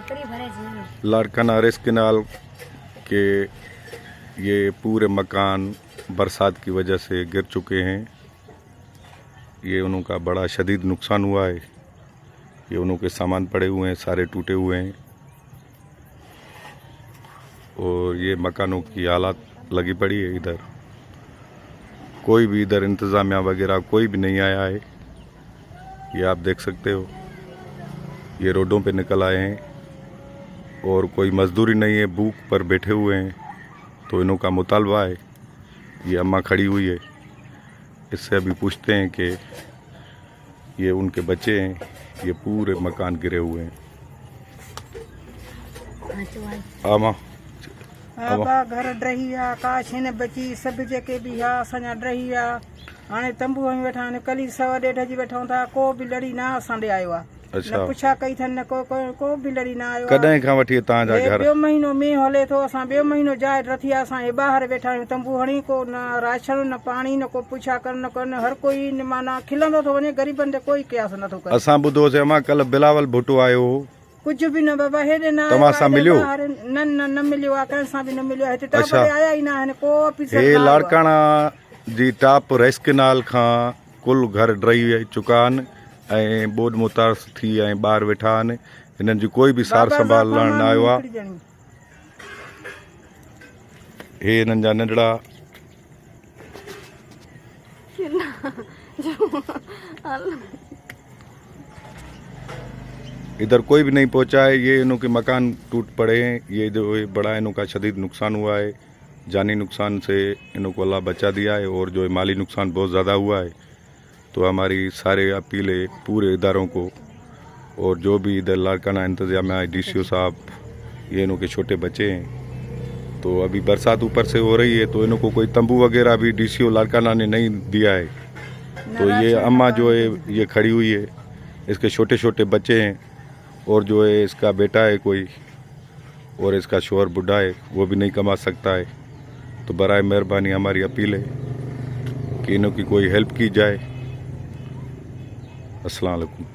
Larkana race canal के ये पूरे मकान बरसात की वजह से गिर चुके हैं। ये उनका बड़ा शदीद नुकसान हुआ है। ये उनके सामान पड़े हुए हैं, सारे टूटे हुए हैं और ये मकानों की हालत लगी पड़ी है। इधर कोई भी इधर इंतज़ामिया वगैरह कोई भी नहीं आया है। ये आप देख सकते हो, ये रोडों पे निकल आए हैं और कोई मजदूरी नहीं है, भूख पर बैठे हुए हैं। तो इन्हों का मुतालबा है। ये अम्मा खड़ी हुई है, इससे अभी पूछते हैं कि ये उनके बच्चे हैं, ये पूरे मकान गिरे हुए हैं। आमा आबा घर ड्रही आ काश हिन बची सब जेके भी आ असांजा ड्रही आ हाणे तंबू में वेठा आहिनि। कली 1:30 जी वेठा था, को भी लड़ी ना असां ॾे आयो आहे। अच्छा, न पुछा कई अथनि, न को भी लड़ी ना आयो कॾहिं खां वठी तव्हांजा घर? ॿियो महीनो मींहुं हले थो, असां ॿियो महीनो जाइ रथी आहे, असां हे ॿाहिरि वेठा आहियूं तंबू हणी। को न राशन न पाणी न को पुछा कर न कर, हर कोई माना खिलंदो थो वञे, ग़रीबनि ते कोई क़यास नथो करे। असां ॿुधोसीं अम्मा कल बिलावल भुट्टो आयो हो, कुछ भी न बाबा, हेॾे न तव्हां सां मिलियो? न मिलियो आहे, कंहिं सां बि न मिलियो आहे। हिते अच्छा। टापर आया ई न आहिनि, को ऑफिसर हे लाड़काना जी टॉप रेस कैनाल खां कुल घर ड्रही चुका आहिनि ऐं ॿोॾ मुतास थी ऐं ॿार वेठा आहिनि। हिननि जी कोई बि सार संभाल न आयो आहे। हे हिननि जा नंढड़ा इधर कोई भी नहीं पहुंचा है। ये इनों के मकान टूट पड़े हैं। ये जो बड़ा इनों का शदीद नुकसान हुआ है। जानी नुकसान से इनों को अल्लाह बचा दिया है और जो माली नुकसान बहुत ज़्यादा हुआ है। तो हमारी सारे अपील है पूरे इदारों को, और जो भी इधर लाड़काना इंतजामिया है, DCO साहब, ये इनों के छोटे बच्चे हैं। तो अभी बरसात ऊपर से हो रही है, तो इनों को कोई तंबू वगैरह भी DCO लाड़काना ने नहीं दिया है। तो ये अम्मा जो है ये खड़ी हुई है, इसके छोटे छोटे बच्चे हैं और जो है इसका बेटा है कोई, और इसका शोहर बुढ़ा है, वो भी नहीं कमा सकता है। तो बराए मेहरबानी हमारी अपील है कि इनों की कोई हेल्प की जाए। अस्सलाम वालेकुम।